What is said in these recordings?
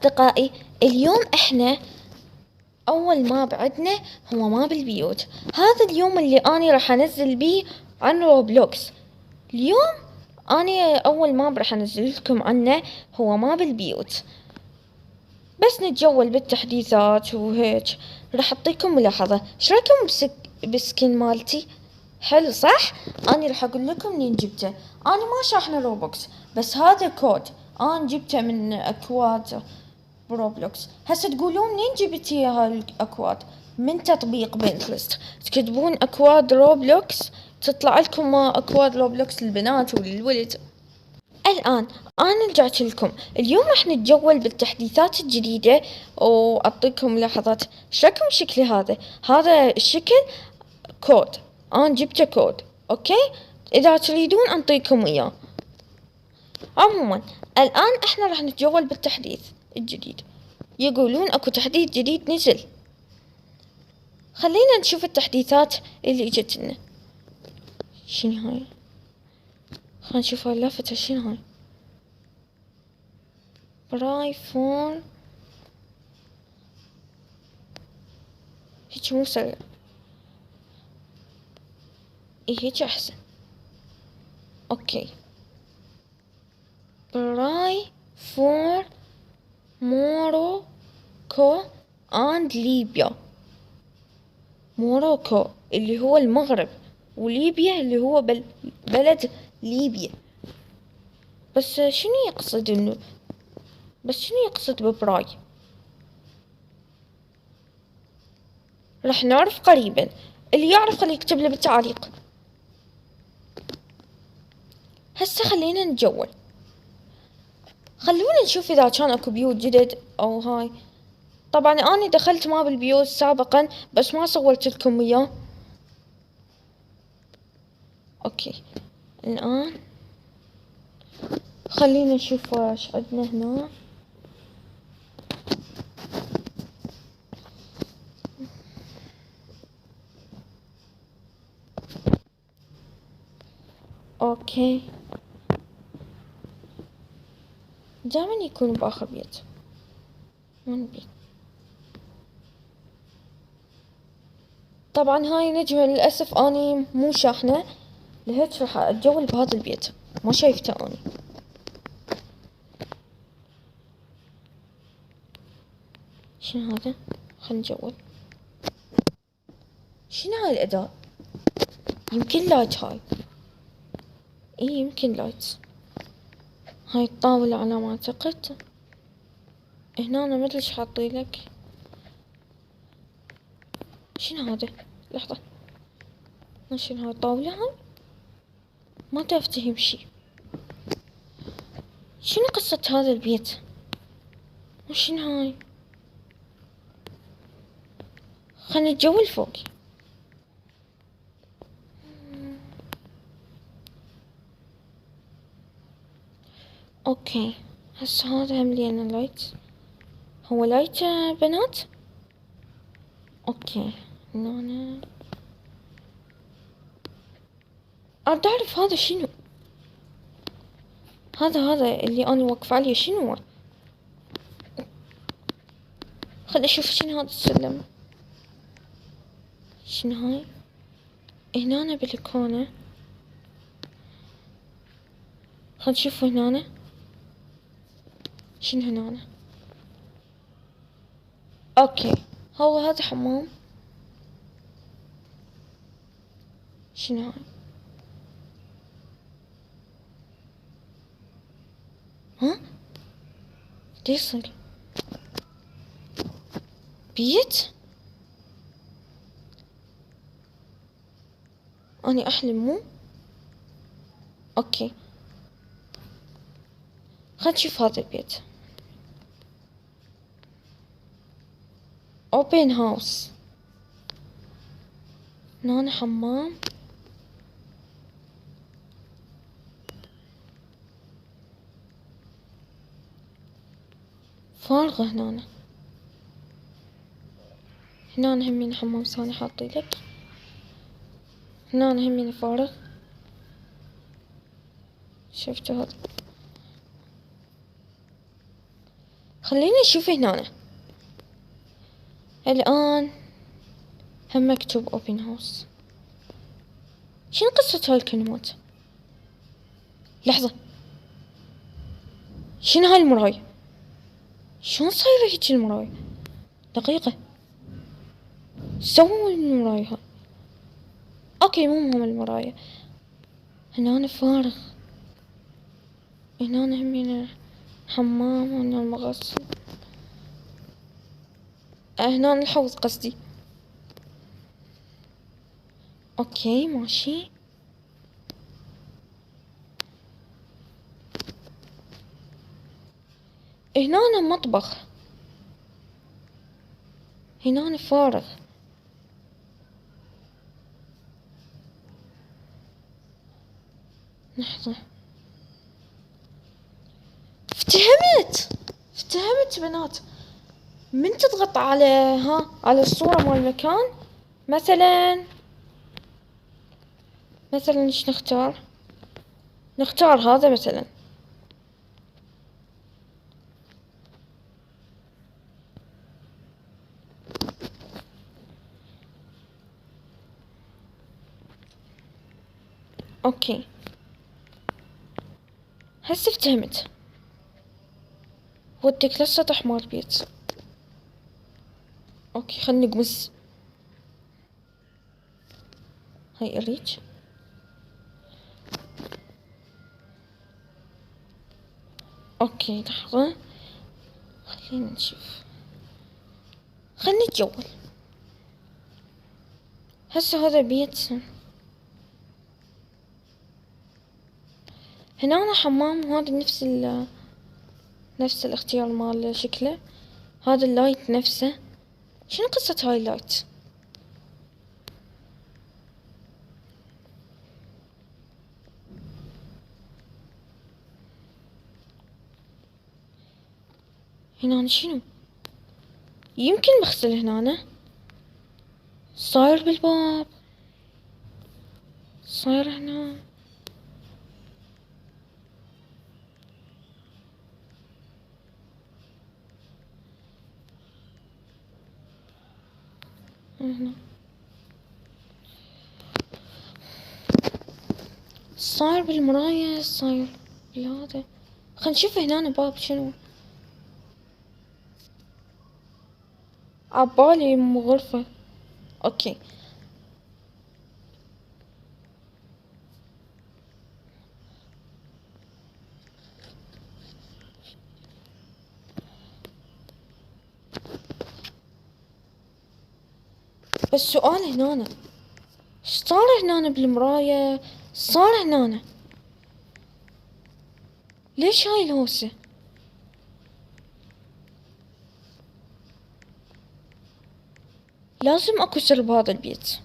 أصدقائي، اليوم إحنا أول ماب عندنا هو ماب البيوت. هذا اليوم اللي أنا راح أنزل بيه عن روبلوكس. اليوم أنا أول ماب راح أنزل لكم عنه هو ماب البيوت، بس نتجول بالتحديثات وهيك. راح أعطيكم ملاحظة. ايش رايكم بسكين مالتي؟ حلو صح؟ أنا راح أقول لكم منين جبته. أنا ما شاحنه روبوكس، بس هذا كود أنا جبته من أكواد بروبلوكس. هسه تقولون منين جبتي هالأكواد؟ من تطبيق بنتلست. تكتبون أكواد روبلوكس تطلع لكم أكواد روبلوكس للبنات وللولد. الآن أنا رجعت لكم. اليوم راح نتجول بالتحديثات الجديدة وأعطيكم ملاحظات. شكم شكلي هذا الشكل كود، أنا جبته كود. أوكي، إذا تريدون أنطيكم إياه. عموما الآن إحنا راح نتجول بالتحديث الجديد. يقولون أكو تحديث جديد نزل. خلينا نشوف التحديثات اللي اجت لنا. شنو هاي؟ خلينا نشوف هاي اللافتة. شنو هاي؟ براي فون. هيك مو سريع. هيك أحسن. أوكي. براي فور موروكو اند ليبيا. موروكو اللي هو المغرب، وليبيا اللي هو بلد ليبيا. بس شنو يقصد ببراي؟ راح نعرف قريبا. اللي يعرف خليه يكتب لي بالتعليق. هسه خلينا نتجول. خلونا نشوف اذا كان اكو بيوت جدد او هاي. طبعا اني دخلت ماب البيوت سابقا بس ما صورت لكم اياه. اوكي، الان خلينا نشوف ايش عندنا هنا. اوكي، دائما يكون باخر بيت. من بيت. طبعا هاي نجمة للأسف اني مو شاحنة، لهيك راح اتجول بهذا البيت. ما شايفته اني. شنو هذا؟ خلينا نجول. شنو هاي الأداة؟ يمكن لايت هاي. يمكن لايت. هاي الطاولة على ما اعتقد. هنا أنا مدري ايش حاطيلك. شنو هذا؟ لحظة. شنو هاي الطاولة هاي؟ ما افتهم شي. شنو قصة هذا البيت؟ وشنو هاي؟ خلنا نتجول فوق. اوكي، هسه هذا مليانة لايت. هو لايت بنات؟ اوكي، هنا أنا أعرف هذا شنو. هذا اللي أنا واقفة عليه شنو هو؟ خل أشوف شنو هذا السلم. شنو هاي؟ هنا بلكونة. خل نشوف هنا. شنو هنا؟ اوكي، هو هذا حمام. شنو هاي؟ ها؟ دي يصير بيت؟ اني احلم مو؟ اوكي، خل نشوف هذا البيت. اوبن هاوس. هنا حمام. فارغة هنا. هنا همين حمام ثاني حاطيلك. هنا همين فارغ. شفتوا هذا؟ خليني نشوف هنا. الآن هم مكتوب open house. شنو قصة هالكلمات؟ لحظة، شنو هاي المراية؟ شلون صايرة هيجي المراية؟ دقيقة، سووا المراية هاي. اوكي مو مهم المراية. هنا فارغ، هنا همينه حمام، هنا المغسل، هنا الحوض قصدي. اوكي ماشي. هنا مطبخ، هنا فارغ. لحظة، افتهمت بنات. من تضغط على على الصورة مال المكان، مثلا ايش نختار هذا مثلا. اوكي هسه افتهمت. ودك للسطح مال البيت. اوكي خلني نقمز. هاي اريج. اوكي لحظة، خلينا نشوف، خلني نتجول. هسه هذا بيت، هنا حمام، وهذا نفس الاختيار مال شكله. هذا اللايت نفسه. شنو قصة هاي اللايت؟ هنا شنو؟ يمكن بغسل هنا. صاير بالباب، صاير هنا. هنا صاير بالمراية، صاير بالهذا. خل نشوف هنا باب شنو. عبالي غرفة. اوكي بس سؤال هنا، ايش صار هنا بالمراية؟ صار هنا ليش هاي الهوسة؟ لازم اكو سر بهذا البيت.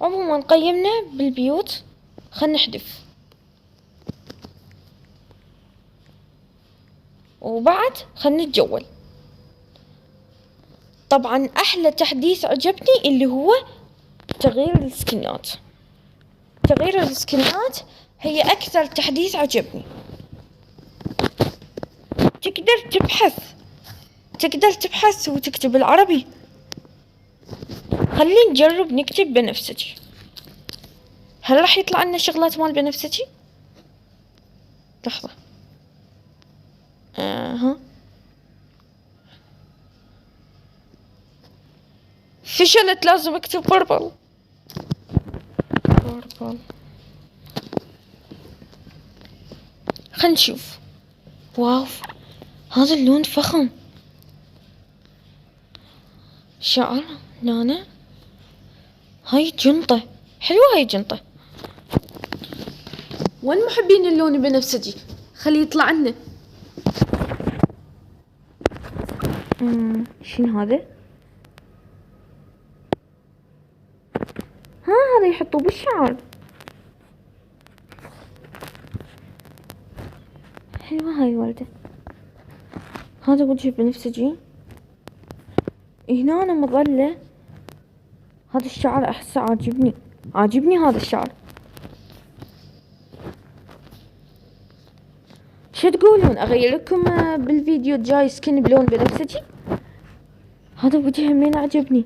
عموما قيمنا بالبيوت، خلنا نحذف. وبعد خلنا نتجول. طبعا احلى تحديث عجبني اللي هو تغيير السكنات. تغيير السكنات هي اكثر تحديث عجبني. تقدر تبحث وتكتب العربي. خلينا نجرب نكتب بنفسجي. هل راح يطلع لنا شغلات مال بنفسجي؟ لحظة. فشلت، لازم اكتب باربل. خلينا نشوف. واو، هذا اللون فخم. شعر نانا. هاي جنطة حلوة، هاي جنطة. وين محبين اللون البنفسجي؟ خليه يطلع لنا. شنو هذا؟ هذا يحطوه بالشعر. حلوة هاي الوردة. هذا وجه بنفسجي. هنا مظلة. هذا الشعر احسه عاجبني هذا الشعر. شو تقولون اغير لكم بالفيديو الجاي سكن بلون بنفسجي؟ هذا وجه همين عجبني.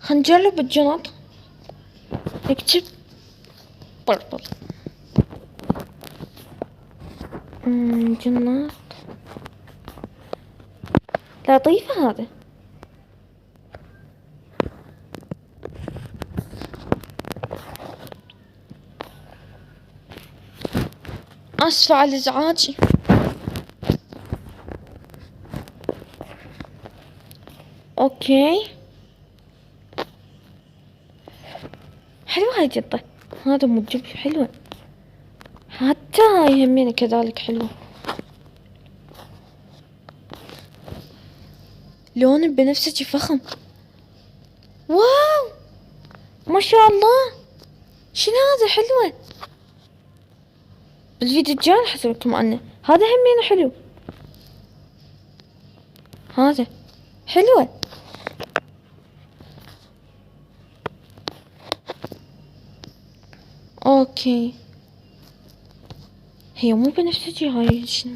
خنجرب الجنط، نكتب بربل جنط لطيفة هذا. اسفة على الازعاج. اوكي حلوة هاي الجطة، هذا موجب حلوة، حتى هاي همينة كذلك حلوة، لون بنفسجي فخم. واو ما شاء الله، شنو هذا حلوة. بالفيديو الجاي راح اسويلكم عنه. هذا همينة حلو، هذا حلوة. اوكي هي مو بنفسجي هاي شنو؟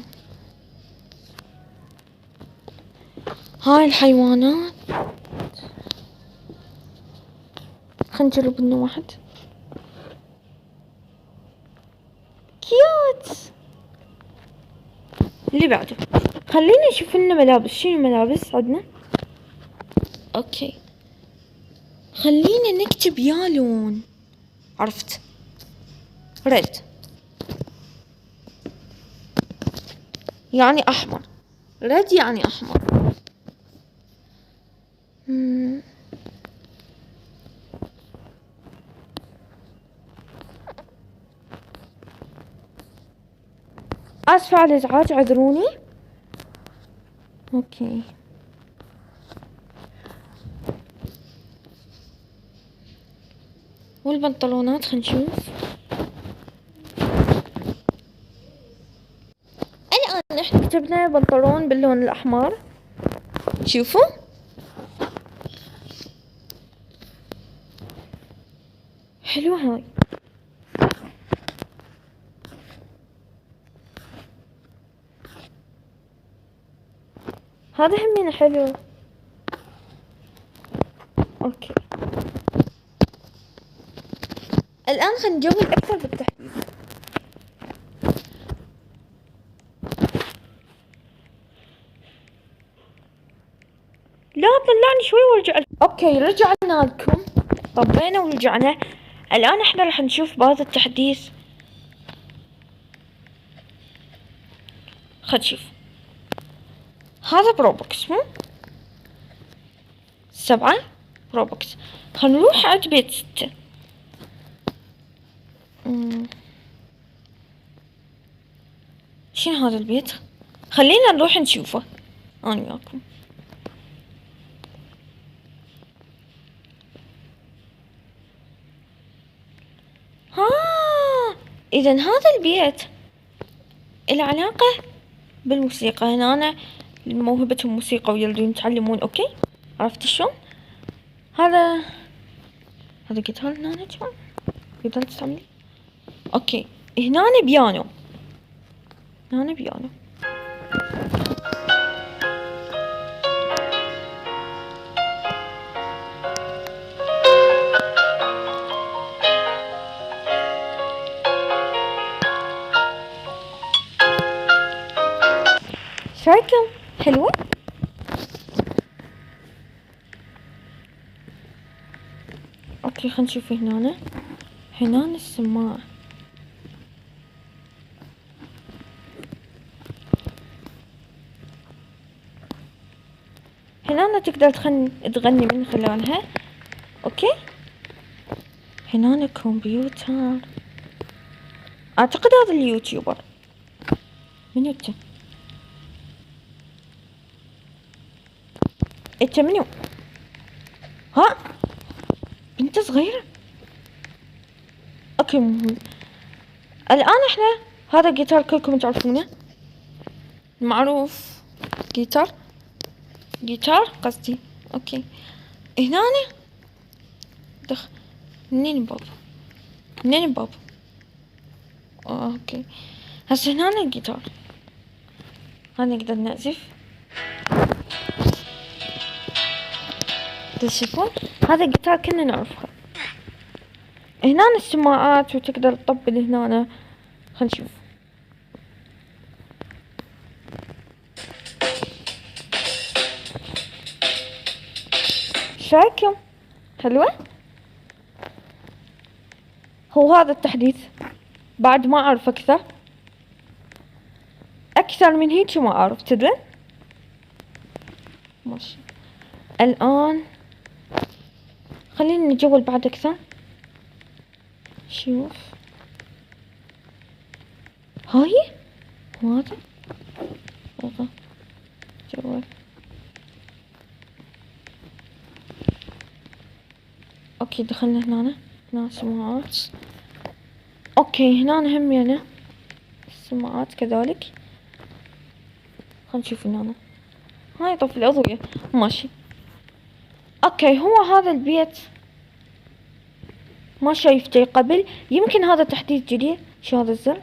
هاي الحيوانات خلينا نجرب منه واحد كيوت. اللي بعده خلينا نشوف لنا ملابس. شنو ملابس عندنا؟ اوكي خلينا نكتب يا لون، عرفت ريد يعني احمر، ريد يعني احمر. اسفة على الازعاج اعذروني. اوكي والبنطلونات خلينا نشوف. الان احنا كتبنا بنطلون باللون الاحمر، شوفوا حلوة هاي. هذا همين حلو. اوكي الان خلينا نجول اكثر بالتحديد. لا طلعني شوي وارجع. اوكي رجعنا لكم، طبينا ورجعنا. الان احنا راح نشوف بهذا التحديث. خل نشوف هذا بروبوكس مو 7 بروبوكس. خل نروح عند بيت 6. شنو هذا البيت؟ خلينا نروح نشوفه انا وياكم. اذا هذا البيت له علاقة بالموسيقى. هنا أنا موهبتهم موسيقى ويريدون يتعلمون. اوكي عرفت شلون؟ هذا جيتار هنا جماعة تقدر تستعملي. اوكي هنا بيانو، هنا بيانو. شايكم حلوة. اوكي خلينا نشوف هنا السماعة. هنا تقدر تغني من خلالها. اوكي هنا كمبيوتر، اعتقد هذا اليوتيوبر من انت؟ انت منو؟ ها بنت صغيرة. اوكي الان احنا هذا جيتار كلكم تعرفونه معروف. جيتار قصدي. اوكي هنا منين بابا اوكي هسه هنا الجيتار هذا نقدر نعزف. تشوفون هذا الجيتار كنا نعرفها. هنا السماعات وتقدر تطبل هنا. خلينا نشوف. شايكم حلوة. هو هذا التحديث بعد ما اعرف اكثر من هيك ما اعرف تدرين. ماشي الان خلينا نجول بعد اكثر. شوف هاي وهذا جوال. اوكي دخلنا هنا سماعات. اوكي هنا هم يعني السماعات كذلك. خلينا نشوف هنا هاي طفي الأضوية. ماشي اوكي هو هذا البيت ما شايفته قبل. يمكن هذا تحديث جديد. شو هذا الزر؟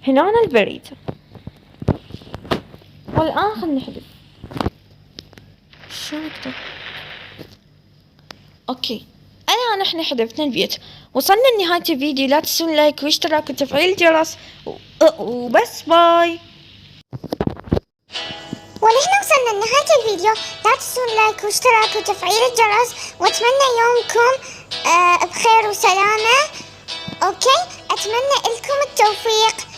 هنا البريد. والآن خلنا نحذف. شو نكتب؟ اوكي الآن احنا حذفنا البيت. وصلنا لنهاية الفيديو. لا تنسون لايك واشتراك وتفعيل الجرس وبس باي. ولهنا وصلنا لنهاية الفيديو. لا تنسون لايك واشتراك وتفعيل الجرس. واتمنى يومكم بخير وسلامة. اوكي اتمنى لكم التوفيق.